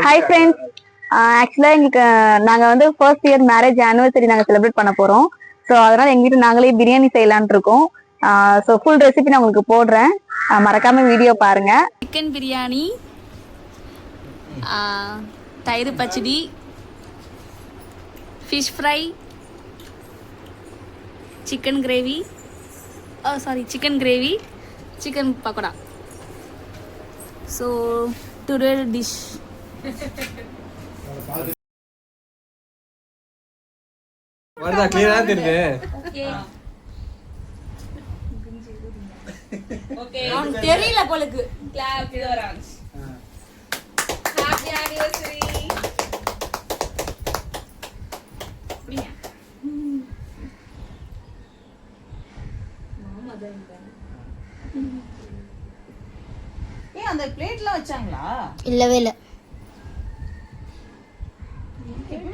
Hi friends, ஆக்சுவலா எங்களுக்கு நாங்க வந்து ஃபர்ஸ்ட் இயர் மேரேஜ் ஆனிவர்சரி நாங்க செலிப்ரேட் பண்ண போறோம். ஸோ அதனால எங்க வீட்டு நாங்களே பிரியாணி செய்யலாம்னு இருக்கோம். ஸோ ஃபுல் ரெசிபி நான் உங்களுக்கு போடுறேன், மறக்காம வீடியோ பாருங்க. சிக்கன் பிரியாணி, தயிர் பச்சடி, fish fry, chicken gravy, chicken gravy, chicken pakoda. So today dish வரதா கிளியரா தெரியுது. ஓகே அவனுக்கு தெரியல போலுக்கு. Clap your hands. Happy anniversary. புடிங்க. மாமா தான். ஏய் அந்த பிளேட்லாம் வச்சாங்களா? இல்லவே இல்ல.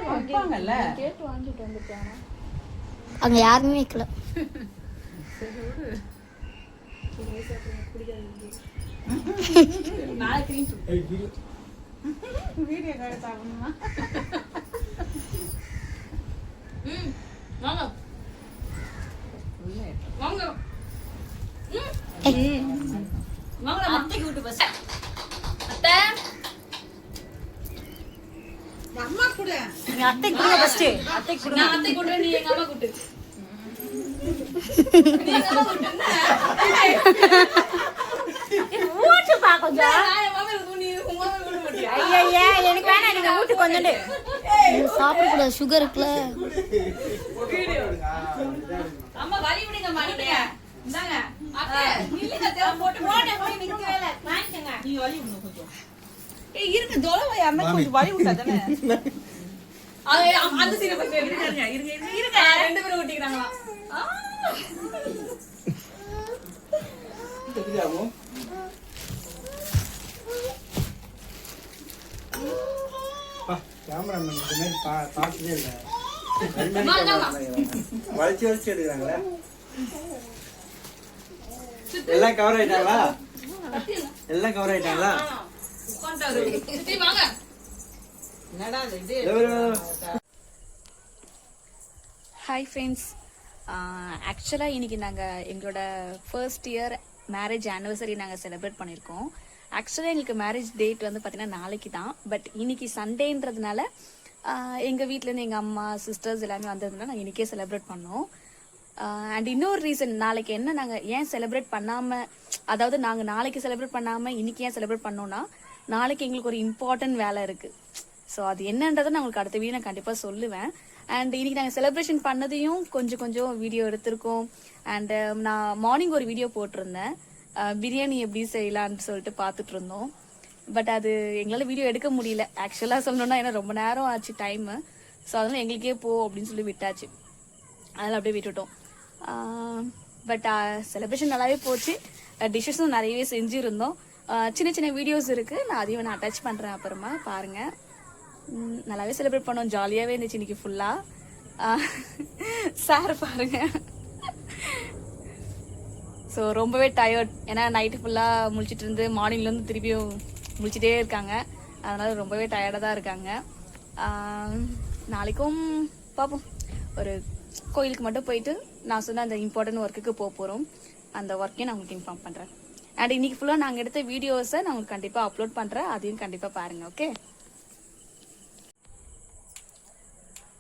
வைப்பாங்கல்ல. கேட் வாங்கிட்டு வந்துட்டானா? அங்க யாருமே வைக்கல. வீடியோ கார்டு சாப்பிடணுமா? வாங்க வாங்க. வாங்க அத்தைக்கு விட்டு பஸ். அத்தை அம்மா கூட நீ அத்தை கூட ஃபர்ஸ்ட். அத்தை கூட. நான் அத்தை கூட, நீ எங்க அம்மா கூட்டு. ஊட்டு பாக்கோஜா. நான் என் மாமா நீ உங்க மாமா கூட மாட்டியா? ஐயா எனக்கு வேணாம், நீங்க ஊட்டு கொஞ்சோண்டு. சாப்பிட கூடாது, சுகர் இருக்குல. அம்மா வலி விடுங்க மாட்டீங்க. இந்தாங்க அத்தை நில்லுங்க, தேவ போட்டு போய் நிக்கவே இல்ல. வாங்கிக்கங்க. நீ வலி விடுங்க கொஞ்சம். ஏய் இருங்க, தோலவை அம்மா கொஞ்சம் வலி விட்டா தானே. அந்த சீனை பத்தி இருங்க இருங்க ரெண்டு பேரும் ஊட்டிக்கிறாங்களா? தெரியாமோ கேமராமேன் இந்த மாதிரி பார்த்ததே இல்லை. வளைச்சு வளைச்சு எடுக்கிறாங்களே. எல்லாம் கவர் ஆயிட்டாங்களா? எல்லாம் கவர் ஆயிட்டாங்களா? என்னடா இது? ஹாய் ஃப்ரெண்ட்ஸ், ஆக்சுவலாக இன்றைக்கி நாங்கள் எங்களோட ஃபர்ஸ்ட் இயர் மேரேஜ் ஆனிவர்சரி நாங்கள் செலிப்ரேட் பண்ணியிருக்கோம். ஆக்சுவலாக எங்களுக்கு மேரேஜ் டேட் வந்து பார்த்திங்கன்னா நாளைக்கு தான். பட் இன்றைக்கி சண்டேன்றதுனால எங்கள் வீட்டிலேருந்து எங்கள் அம்மா சிஸ்டர்ஸ் எல்லாமே வந்ததுனால நாங்கள் இன்றைக்கே செலிப்ரேட் பண்ணோம். அண்ட் இன்னொரு ரீசன், நாளைக்கு என்ன நாங்கள் ஏன் செலிப்ரேட் பண்ணாமல், அதாவது நாங்கள் நாளைக்கு செலிப்ரேட் பண்ணாமல் இன்றைக்கி ஏன் செலிப்ரேட் பண்ணோன்னா, நாளைக்கு எங்களுக்கு ஒரு இம்பார்ட்டன்ட் வேலை இருக்குது. ஸோ அது என்னன்றதை நான் உங்களுக்கு அடுத்த வீடியோ நான் கண்டிப்பாக சொல்லுவேன். அண்ட் இன்னைக்கு நாங்கள் செலிப்ரேஷன் பண்ணதையும் கொஞ்சம் வீடியோ எடுத்திருக்கோம். அண்டு நான் மார்னிங் ஒரு வீடியோ போட்டிருந்தேன், பிரியாணி எப்படி செய்யலான்னு சொல்லிட்டு பார்த்துட்டு இருந்தோம். பட் அது எங்களால் வீடியோ எடுக்க முடியல ஆக்சுவலாக சொல்லணுன்னா, ஏன்னா ரொம்ப நேரம் ஆச்சு டைமு. ஸோ அதனால் எங்களுக்கே போ அப்படின்னு சொல்லி விட்டாச்சு, அதனால் அப்படியே விட்டுட்டோம். பட் செலிப்ரேஷன் நல்லாவே போச்சு, டிஷ்ஷஸும் நிறையவே செஞ்சுருந்தோம். சின்ன சின்ன வீடியோஸ் இருக்குது, நான் அதையும் நான் அட்டாச் பண்ணுறேன், அப்புறமா பாருங்கள். நல்லாவே செலிப்ரேட் பண்ணோம், ஜாலியாகவே இருந்துச்சு இன்னைக்கு ஃபுல்லாக. சார் பாருங்க, ஸோ ரொம்பவே டயர்ட், ஏன்னா நைட்டு ஃபுல்லாக முழிச்சிட்டு இருந்து மார்னிங்லேருந்து திருப்பியும் முழிச்சிட்டே இருக்காங்க. அதனால ரொம்பவே டயர்டாக தான் இருக்காங்க. நாளைக்கும் பார்ப்போம், ஒரு கோயிலுக்கு மட்டும் போயிட்டு நான் சொன்ன அந்த இம்பார்ட்டன்ட் ஒர்க்குக்கு போக போகிறோம். அந்த ஒர்க்கையும் நான் உங்களுக்கு இன்ஃபார்ம் பண்ணுறேன். அண்ட் இன்னைக்கு ஃபுல்லாக நாங்கள் எடுத்த வீடியோஸை நான் உங்களுக்கு கண்டிப்பாக அப்லோட் பண்ணுறேன், அதையும் கண்டிப்பாக பாருங்கள். ஓகே,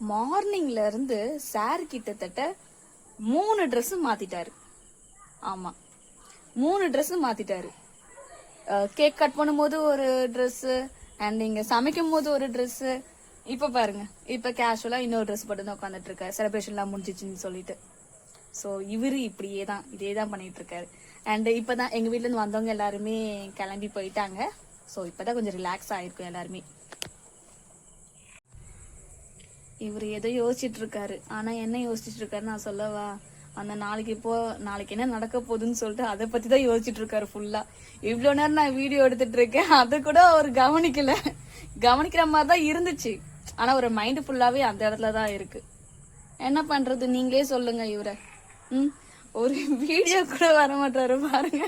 மார்னிங்ல இருந்து சார் கிட்டத்தட்ட 3 ட்ரெஸ் மாத்திட்டாரு. ஆமா, 3 ட்ரெஸ் மாத்திட்டாரு. கேக் கட் பண்ணும்போது ஒரு ட்ரெஸ்ஸு, அண்ட் இங்க சமைக்கும் போது ஒரு ட்ரெஸ்ஸு. இப்ப பாருங்க, இப்ப கேஷுவலா இன்னொரு ட்ரெஸ் போட்டு தான் உட்காந்துட்டு இருக்காரு, செலிப்ரேஷன்லாம் முடிஞ்சிச்சுன்னு சொல்லிட்டு. ஸோ இவரு இப்படியே தான் இதே தான் பண்ணிட்டு இருக்காரு. அண்ட் இப்பதான் எங்க வீட்டுல இருந்து வந்தவங்க எல்லாருமே கிளம்பி போயிட்டாங்க. ஸோ இப்பதான் கொஞ்சம் ரிலாக்ஸ் ஆயிருக்கும் எல்லாருமே. இவர் எதோ யோசிச்சுட்டு இருக்காரு, ஆனா என்ன யோசிச்சுட்டு இருக்காரு நான் சொல்லவா? அந்த நாளைக்கு என்ன நடக்க போகுதுன்னு சொல்லிட்டு அதை பத்தி தான் யோசிச்சுட்டு இருக்காரு ஃபுல்லா. இவ்வளவு நேரம் நான் வீடியோ எடுத்துட்டு இருக்கேன், அது கூட அவர் கவனிக்கிற மாதிரி தான் இருந்துச்சு. ஆனா ஒரு மைண்ட் ஃபுல்லாவே அந்த இடத்துல தான் இருக்கு. என்ன பண்றது, நீங்களே சொல்லுங்க. இவரை ஒரு வீடியோ கூட வர மாட்டாரு பாருங்க.